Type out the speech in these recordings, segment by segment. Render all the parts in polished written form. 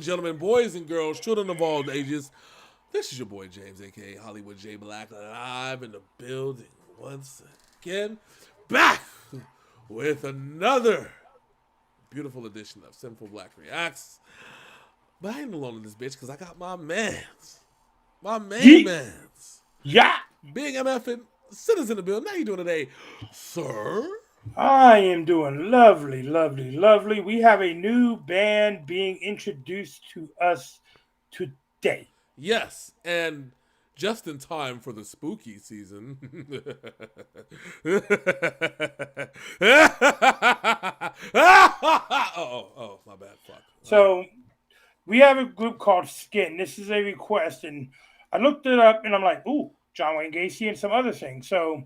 and gentlemen, boys and girls, children of all ages, this is your boy James, aka Hollywood J Black, live in the building once again, back with another beautiful edition of Synful Blaq Reacts. But I ain't alone in this bitch because I got my main Yeet. mans, Yeah. Big MF and Citizen in the building. How you doing today, sir? I am doing lovely, lovely, lovely. We have a new band being introduced to us today. Yes, and just in time for the spooky season. oh, my bad. Fuck. So we have a group called SKYND. This is a request, and I looked it up, and I'm like, ooh, John Wayne Gacy and some other things. So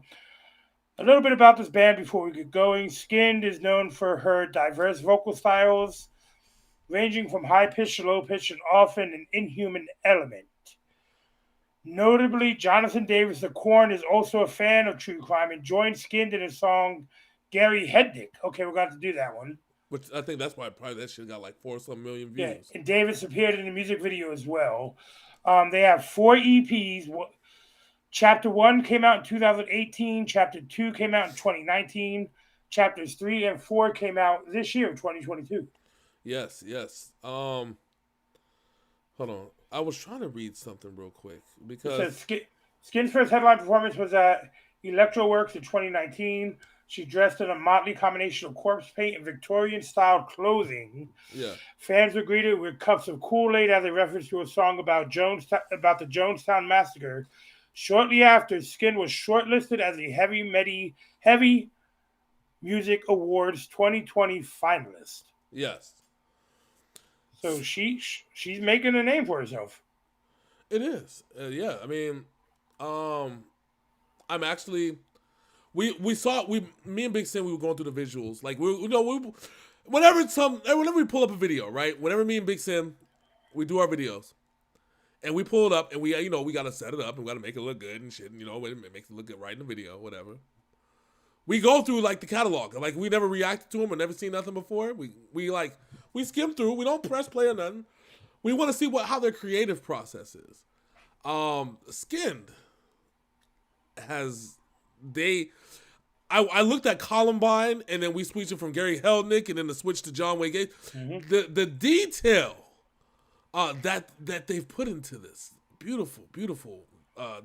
a little bit about this band before we get going. SKYND is known for her diverse vocal styles, ranging from high pitch to low pitch and often an inhuman element. Notably, Jonathan Davis the Corn is also a fan of true crime and joined SKYND in his song Gary Hednick. Okay, we're going to do that one. Which I think that's why probably that shit got like 4 some million Yeah, views. and Davis appeared in the music video as well. They have 4 EPs. Chapter 1 came out in 2018. Chapter 2 came out in 2019. Chapters 3 and 4 came out this year, 2022. Yes. Hold on. I was trying to read something real quick It because says SKYND's first headline performance was at Electroworks in 2019. She dressed in a motley combination of corpse paint and Victorian-style clothing. yeah. Fans were greeted with cups of Kool-Aid as a reference to a song about the Jonestown Massacre. Shortly after, SKYND was shortlisted as a Heavy Music Awards 2020 finalist. Yes. So she's making a name for herself. It is. Yeah. I mean, I'm actually. Me and Big Sin, we were going through the visuals. Like whenever we pull up a video, right? Whenever me and Big Sin, we do our videos, and we pull it up, and we gotta set it up, and we gotta make it look good and shit. And, it makes it look good right in the video, whatever. We go through like the catalog, like we never reacted to them or never seen nothing before. We skim through. We don't press play or nothing. We want to see how their creative process is. SKYND has I looked at Columbine, and then we switched it from Gary Heldnick, and then the switch to John Wayne Gacy. Mm-hmm. The detail that they've put into this beautiful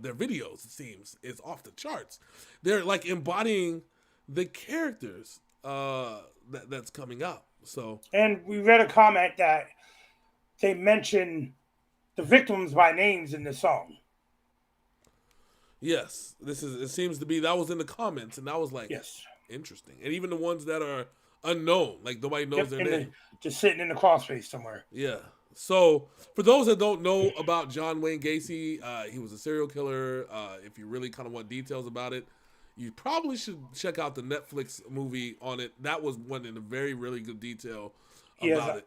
their videos, it seems, is off the charts. They're like embodying the characters that's coming up. So, and we read a comment that they mention the victims by names in the song. yes, it seems to be that was in the comments, and that was like Yes. interesting. And even the ones that are unknown, like nobody knows their name, just sitting in the crossface somewhere. Yeah. So for those that don't know about John Wayne Gacy, he was a serial killer. If you really kind of want details about it, you probably should check out the Netflix movie on it. That was one in a very, really good detail about it.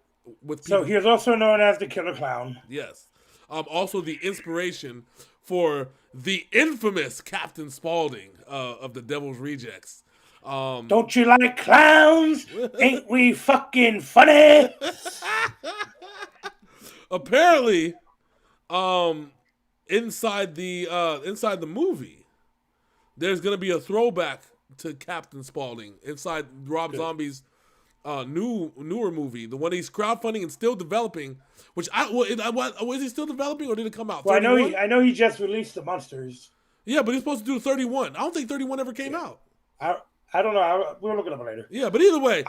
So he is also known as the Killer Clown. Yes. Also the inspiration for the infamous Captain Spaulding of the Devil's Rejects. Don't you like clowns? Ain't we fucking funny? Apparently, inside the movie, there's gonna be a throwback to Captain Spaulding inside Rob Zombie's newer movie, the one he's crowdfunding and still developing. Which is he still developing or did it come out? Well, I know he just released the Monsters. Yeah, but he's supposed to do 31. I don't think 31 ever came out. I don't know. We'll look it up later. Yeah, but either way,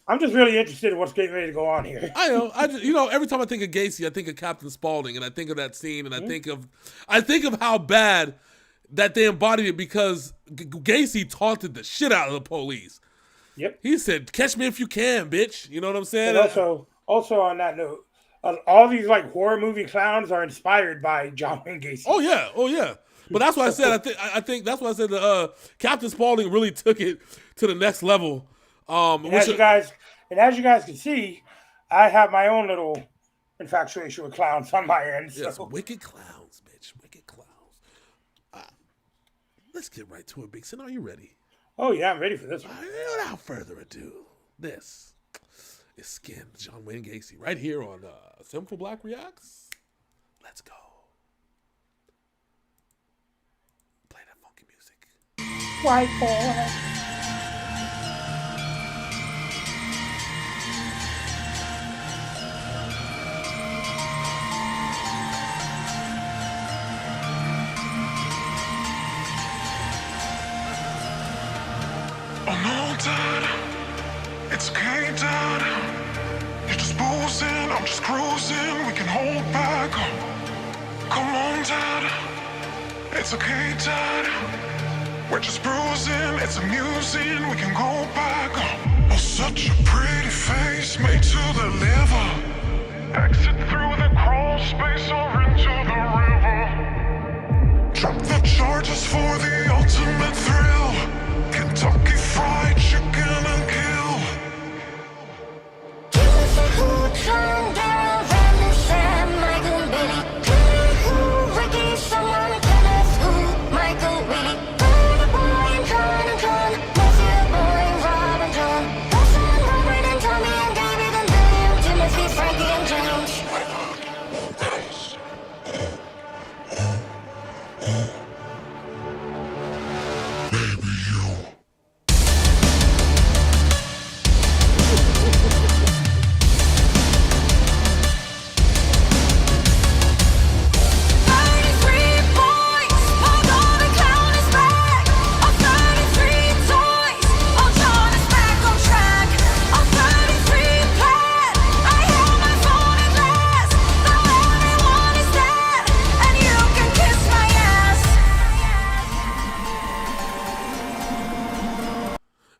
I'm just really interested in what's getting ready to go on here. I know. Every time I think of Gacy, I think of Captain Spaulding, and I think of that scene, and I think of how bad that they embodied it because Gacy taunted the shit out of the police. Yep. He said, "Catch me if you can, bitch." You know what I'm saying? And also on that note, all these like horror movie clowns are inspired by John Wayne Gacy. Oh yeah. But that's why I said I think that's why I said Captain Spaulding really took it to the next level. As you guys can see, I have my own little infatuation with clowns on my end. So. Yes, wicked clowns, bitch. Wicked clowns. Let's get right to it, Big Sin. Are you ready? Oh yeah, I'm ready for this one. Without further ado, this is SKYND, John Wayne Gacy, right here on Synful Blaq Reacts. Let's go. Play that funky music. White boy. It's okay, Dad. You're just boozing, I'm just cruising. We can hold back. Come on, Dad. It's okay, Dad. We're just bruising, it's amusing. We can go back. Oh, such a pretty face made to the liver. Exit through the crawl space or into the river. Drop the charges for the ultimate thrill. Kentucky Fried Chicken and kill. John, Daryl, Randy, Sam, Michael, Billy, who, Ricky, someone, Kenneth, who, Michael, Willie, Boy, Boy, and John, Matthew, Boy, Rob, and John, Wilson, Robert, and Tommy, and David, and William, Timothy, Frankie, and James. Baby, you.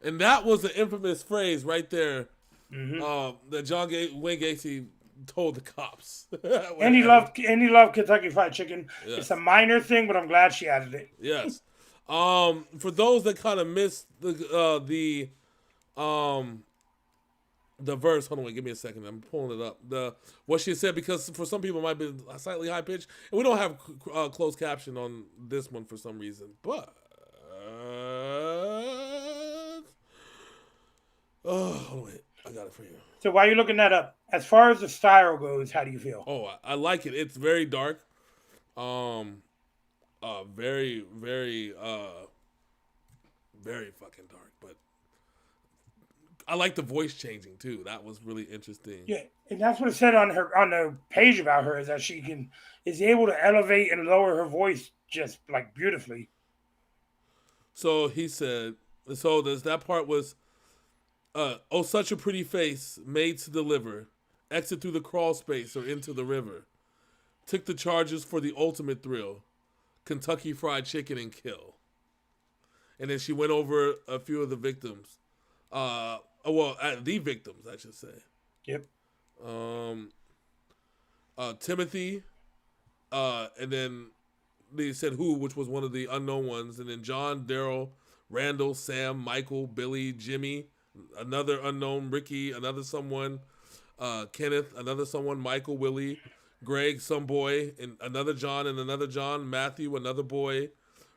And that was the infamous phrase right there that John Wayne Gacy told the cops. And he loved Kentucky Fried Chicken. Yes. It's a minor thing, but I'm glad she added it. Yes. For those that kind of missed the verse, hold on, wait, give me a second. I'm pulling it up. What she said, because for some people it might be slightly high pitched, and we don't have closed caption on this one for some reason. But oh wait, I got it for you. So while you're looking that up, as far as the style goes, how do you feel? Oh, I like it. It's very dark. Very, very, very fucking dark. But I like the voice changing too. That was really interesting. Yeah, and that's what it said on the page about her, is that she is able to elevate and lower her voice just like beautifully. So he said. So that part was. Oh, such a pretty face, made to deliver. Exit through the crawl space or into the river. Took the charges for the ultimate thrill. Kentucky Fried Chicken and kill. And then she went over a few of the victims. The victims, I should say. Yep. Timothy. And then they said who, which was one of the unknown ones. And then John, Daryl, Randall, Sam, Michael, Billy, Jimmy. Another unknown, Ricky, another someone, Kenneth, another someone, Michael, Willie, Greg, some boy, and another John, Matthew, another boy,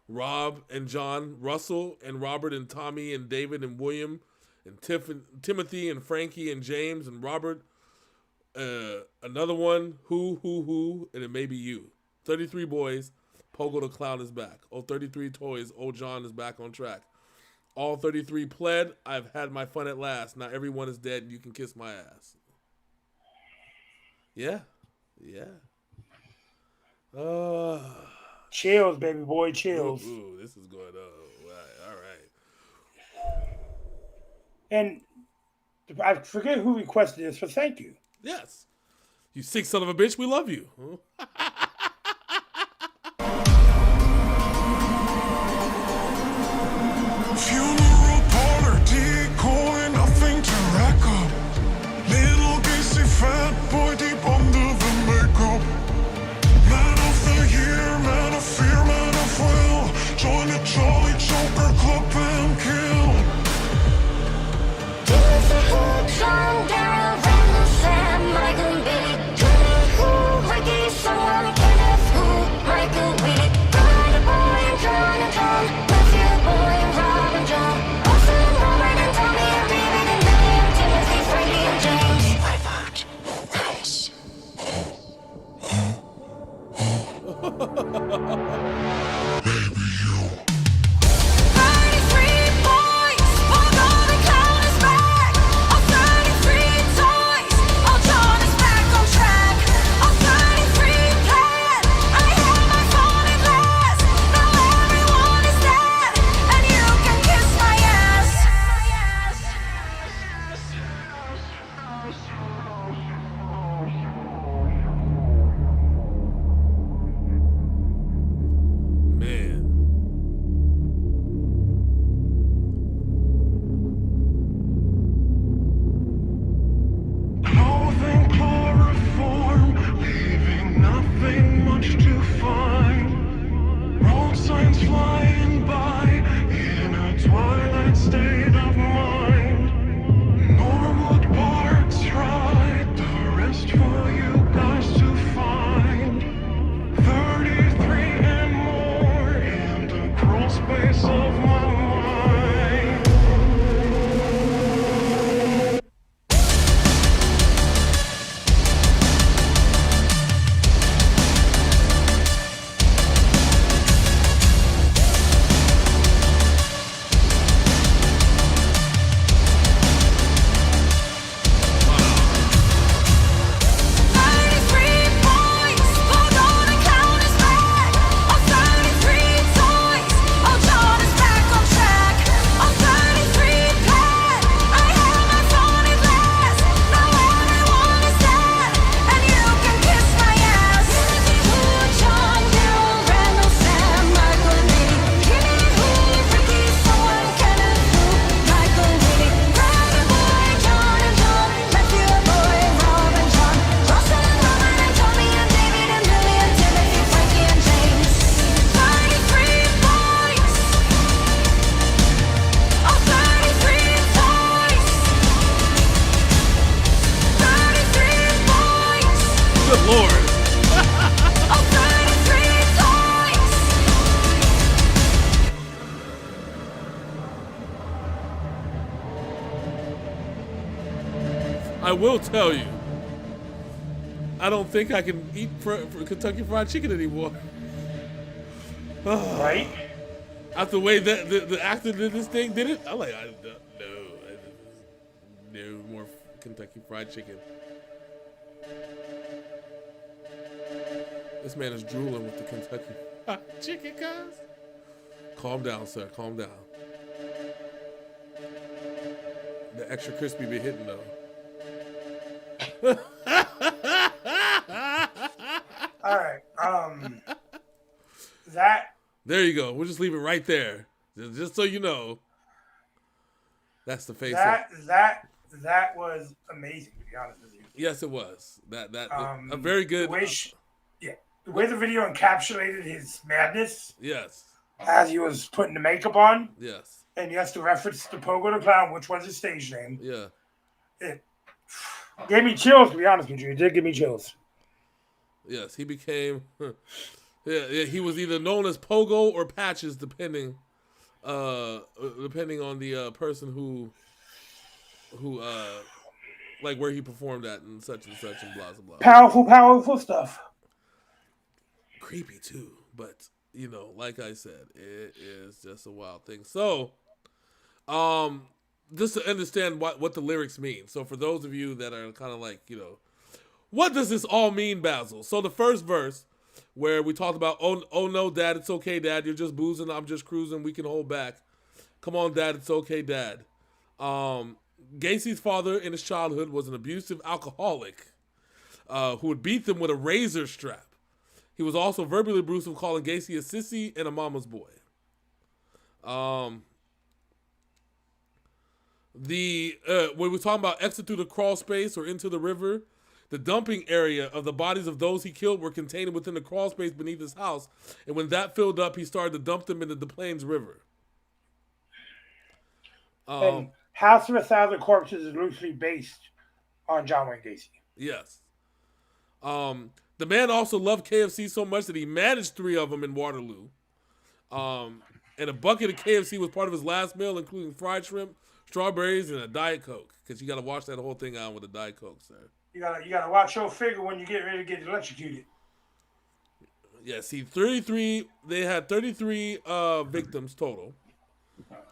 Rob and John, Russell and Robert and Tommy and David and William, and Timothy and Frankie and James and Robert, another one, who, and it may be you. 33 boys, Pogo the Clown is back. Oh, 33 toys, old John is back on track. All 33 pled. I've had my fun at last. Now everyone is dead. You can kiss my ass. Yeah. Chills, baby boy, chills. Ooh, this is going on. All right. And I forget who requested this, but thank you. Yes. You sick son of a bitch. We love you. Funeral parlor decoy, nothing to rack up. Little Gacy fat boy deep under the makeup. Man of the year, man of fear, man of will. Join the Jolly Joker Club and kill. John, Daryl, Randall, Sam, Michael, Billy, who, Ricky, someone. state of mind. Normal parts right, the rest for you guys to find. 33 and more in the crawl space of my mind. Good Lord. I will tell you, I don't think I can eat Kentucky Fried Chicken anymore. Right? After the way that the actor did this thing, did it? I'm like, no more Kentucky Fried Chicken. This man is drooling with the Kentucky Fried Chicken, guys. Calm down, sir. Calm down. The extra crispy be hitting though. All right. That There you go. We'll just leave it right there, just so you know. That's the face. that was amazing, to be honest with you. Yes, it was. That a very good. The way the video encapsulated his madness Yes. as he was putting the makeup on, Yes. and he has to reference the Pogo the Clown, which was his stage name. Yeah. It gave me chills, to be honest with you. It did give me chills. Yes, he became. Yeah, he was either known as Pogo or Patches, depending on the person who like where he performed at and such and blah blah blah. Powerful stuff. Creepy too, but you know, like I said, it is just a wild thing. So, just to understand what the lyrics mean. So for those of you that are kind of like, you know, what does this all mean, Basil? So the first verse, where we talked about, oh no, Dad, it's okay, Dad, you're just boozing, I'm just cruising, we can hold back. Come on, Dad, it's okay, Dad. Gacy's father in his childhood was an abusive alcoholic who would beat them with a razor strap. He was also verbally abusive, calling Gacy a sissy and a mama's boy. When we're talking about exit through the crawl space or into the river, the dumping area of the bodies of those he killed were contained within the crawl space beneath his house. And when that filled up, he started to dump them into the Plains River. And House of 1,000 Corpses is loosely based on John Wayne Gacy. Yes. The man also loved KFC so much that he managed 3 of them in Waterloo. And a bucket of KFC was part of his last meal, including fried shrimp, strawberries, and a Diet Coke. Because you got to wash that whole thing out with a Diet Coke, sir. You gotta watch your figure when you get ready to get electrocuted. Yeah, see, they had 33 victims total.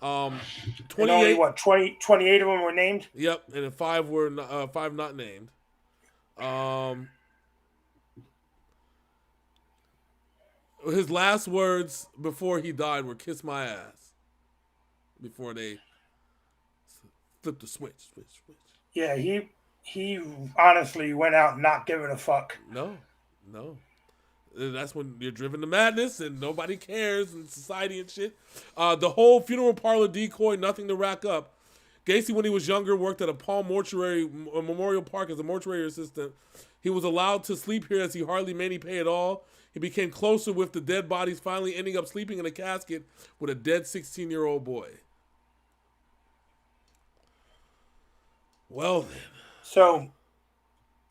28. Only, 28 of them were named? Yep, and then 5 were 5 not named. His last words before he died were "kiss my ass." Before they flipped the switch. Yeah, he honestly went out not giving a fuck. No. That's when you're driven to madness and nobody cares in society and shit. The whole funeral parlor decoy, nothing to rack up. Gacy, when he was younger, worked at a Palm Memorial Park as a mortuary assistant. He was allowed to sleep here as he hardly made any pay at all. He became closer with the dead bodies, finally ending up sleeping in a casket with a dead 16-year-old boy. Well then. So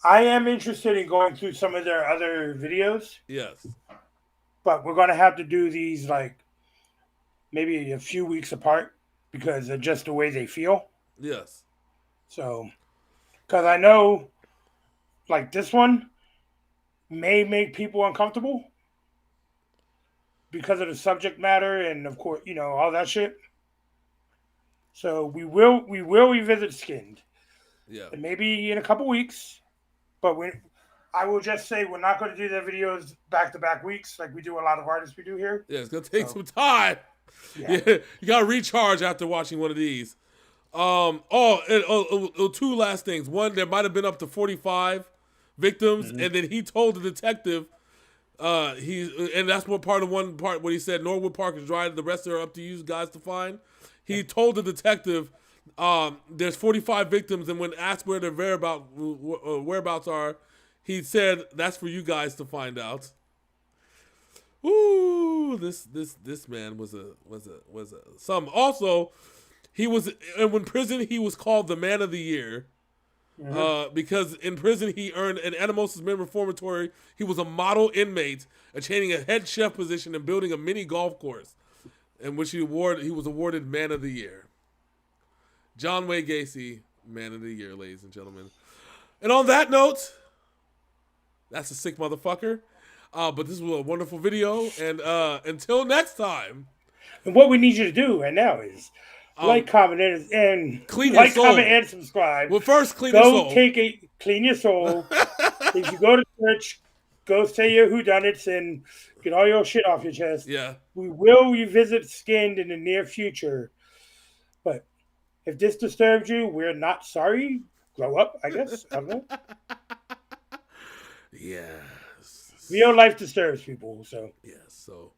I am interested in going through some of their other videos, Yes. but we're gonna have to do these like maybe a few weeks apart because of just the way they feel. Yes. So, because I know like this one may make people uncomfortable because of the subject matter and of course all that shit. So we will revisit Skinned Yeah. and maybe in a couple weeks, but I will just say we're not going to do the videos back to back weeks like we do a lot of artists we do here. Yeah, it's gonna take So, some time. yeah. Yeah, you gotta recharge after watching one of these. Two last things. One, there might have been up to 45 victims, and then he told the detective, and that's what one part when he said Norwood Park is dry, the rest are up to you guys to find. He told the detective, there's 45 victims, and when asked where their whereabouts are, he said that's for you guys to find out. Ooh, this man was some. Also, he was in prison. He was called the Man of the Year because in prison he earned an Animosis Men Reformatory. He was a model inmate, attaining a head chef position and building a mini golf course, in which he was awarded Man of the Year. John Wayne Gacy, Man of the Year, ladies and gentlemen. And on that note, that's a sick motherfucker. But this was a wonderful video, and until next time. And what we need you to do right now is like, comment, and clean your soul. comment, and subscribe. Well, first clean your soul. Clean your soul. If you go to church, go say your whodunits and get all your shit off your chest. Yeah. We will revisit Skinned in the near future. But if this disturbed you, we're not sorry. Grow up, I guess. I don't know. Yes. Real life disturbs people, so. Yes, so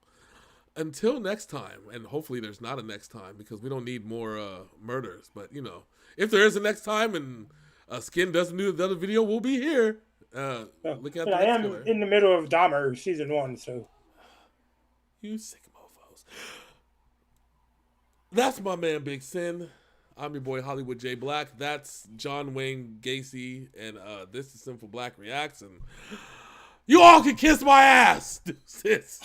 until next time, and hopefully there's not a next time because we don't need more murders. But, if there is a next time and Skin doesn't do another video, we'll be here. Look at I am in the middle of Dahmer season 1, so. You sick mofos. That's my man, Big Sin. I'm your boy, Hollywood J. Black. That's John Wayne Gacy, and this is Synful Blaq Reacts, and you all can kiss my ass, sis.